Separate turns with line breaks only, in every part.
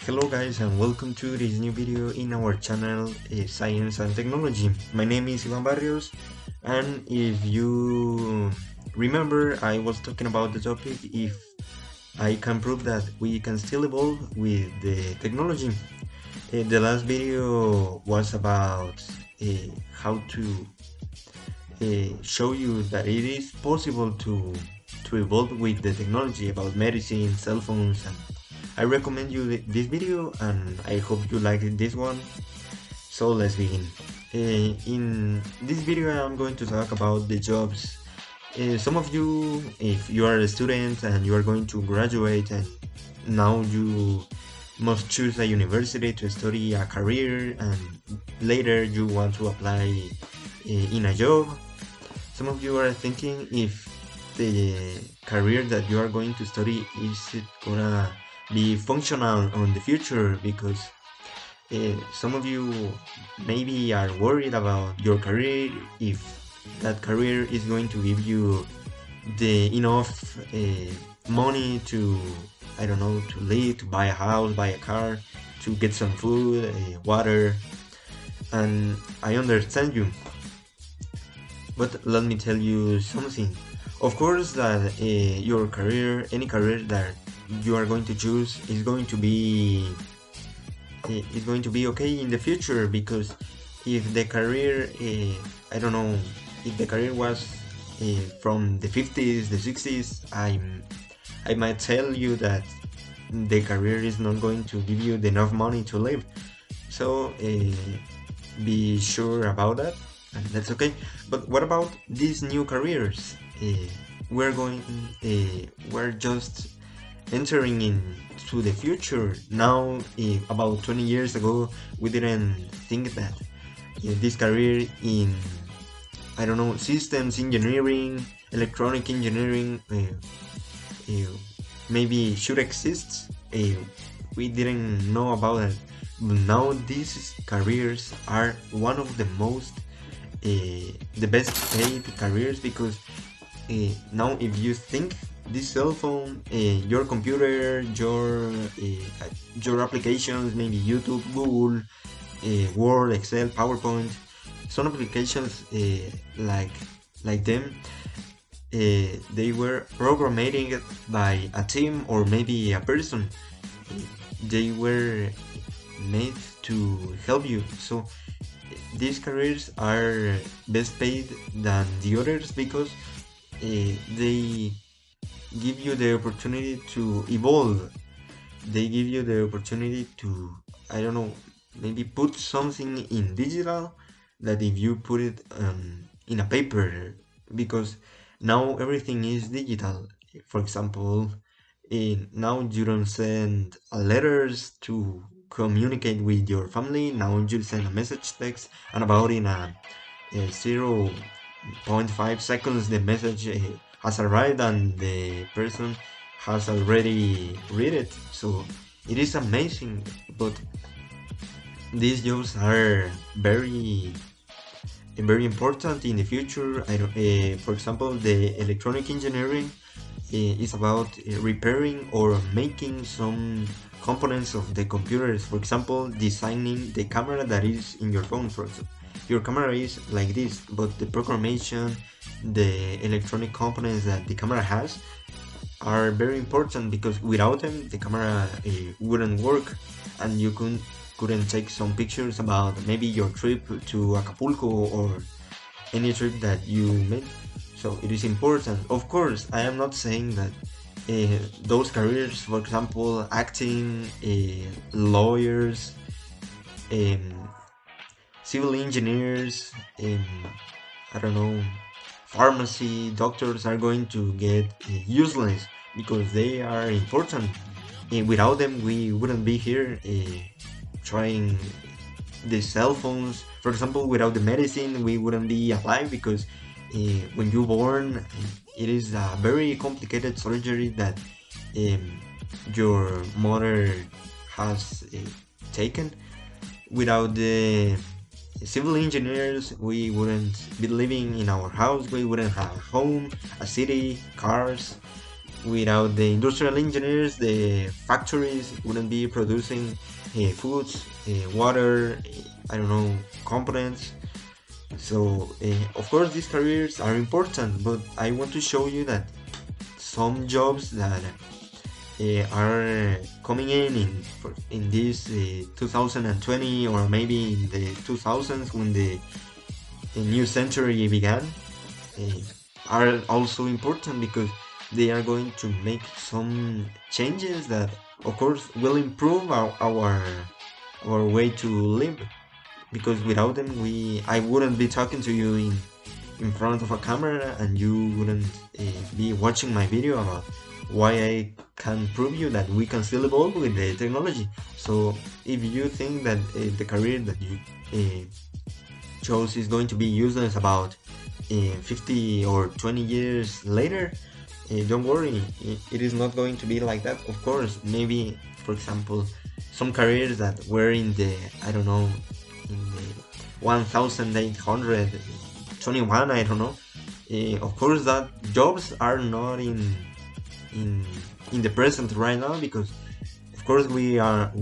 Hello guys and welcome to this new video in our channel Science and Technology. My name is Ivan Barrios, and if you remember, I was talking about the topic if I can prove that we can still evolve with the technology. The last video was about how to show you that it is possible to evolve with the technology about medicine, cell phones, and I recommend you this video and I hope you like this one. So let's begin. In this video I'm going to talk about the jobs. Some of you, if you are a student and you are going to graduate and now you must choose a university to study a career and later you want to apply in a job. Some of you are thinking if the career that you are going to study is it gonna be functional on the future, because some of you maybe are worried about your career, if that career is going to give you the enough money to, I don't know, to live, to buy a house, buy a car, to get some food, water. And I understand you, but let me tell you something. Of course that your career, any career that you are going to choose is going to be okay in the future, because if the career I don't know, if the career was from the 50s, the 60s, I might tell you that the career is not going to give you enough money to live. So be sure about that, and that's okay. But what about these new careers? We're just entering into the future now. About 20 years ago we didn't think that this career in, I don't know, systems engineering, electronic engineering maybe should exist. We didn't know about it, but now these careers are one of the most the best paid careers, because now if you think this cell phone, your computer, your applications, maybe YouTube, Google, Word, Excel, PowerPoint, some applications like them, they were programmed by a team or maybe a person. They were made to help you. So these careers are best paid than the others, because they give you the opportunity to evolve. They give you the opportunity to, I don't know, maybe put something in digital that if you put it in a paper, because now everything is digital. For example, now you don't send letters to communicate with your family. Now you send a message text, and about in a 0.5 seconds the message has arrived and the person has already read it. So it is amazing. But these jobs are very important in the future. For example, the electronic engineering is about repairing or making some components of the computers. For example, designing the camera that is in your phone. For example, your camera is like this, but the programmation, the electronic components that the camera has are very important, because without them the camera wouldn't work, and you couldn't take some pictures about maybe your trip to Acapulco or any trip that you made. So it is important. Of course, I am not saying that those careers, for example, acting, lawyers, civil engineers, I don't know, pharmacy, doctors are going to get useless, because they are important. Without them we wouldn't be here trying the cell phones. For example, without the medicine we wouldn't be alive, because when you're born it is a very complicated surgery that your mother has taken. Without the civil engineers we wouldn't be living in our house, we wouldn't have a home, a city, cars. Without the industrial engineers, the factories wouldn't be producing foods, water, I don't know, components. So, of course, these careers are important, but I want to show you that some jobs that are coming in this 2020, or maybe in the 2000s when the new century began, uh, are also important because they are going to make some changes that, of course, will improve our way to live. Because without them, I wouldn't be talking to you in front of a camera, and you wouldn't be watching my video about why I can prove you that we can still evolve with the technology. So if you think that the career that you chose is going to be useless about 50 or 20 years later, don't worry, it is not going to be like that. Of course, maybe, for example, some careers that were in the, I don't know, in the 1821, I don't know. Of course, that jobs are not in in the present right now, because of course we are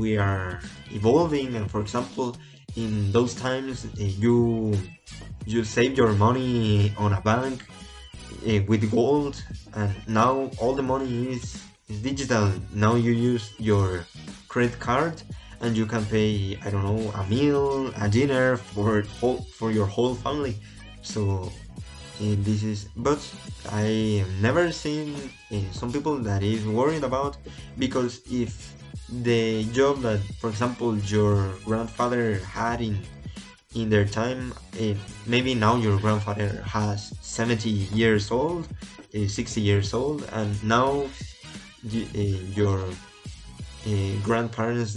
evolving. And for example, in those times, you save your money on a bank with gold, and now all the money is digital. Now you use your credit card, and you can pay, I don't know, a meal, a dinner for your whole family. So this is, but I have never seen some people that is worried about, because if the job that, for example, your grandfather had in their time, maybe now your grandfather has 70 years old, 60 years old, and now your grandparents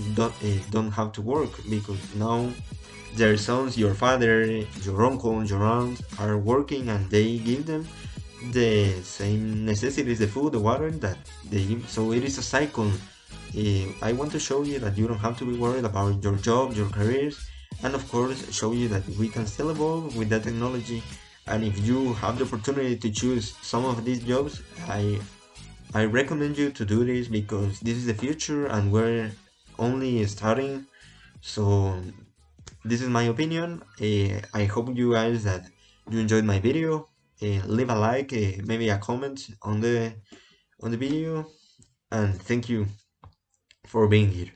don't have to work, because now their sons, your father, your uncle, your aunt are working, and they give them the same necessities, the food, the water that they give. So it is a cycle. I want to show you that you don't have to be worried about your job, your careers, and of course show you that we can still evolve with that technology. And if you have the opportunity to choose some of these jobs, I recommend you to do this, because this is the future and we're only starting. So this is my opinion. I hope you guys that you enjoyed my video. Leave a like, maybe a comment on the video, and thank you for being here.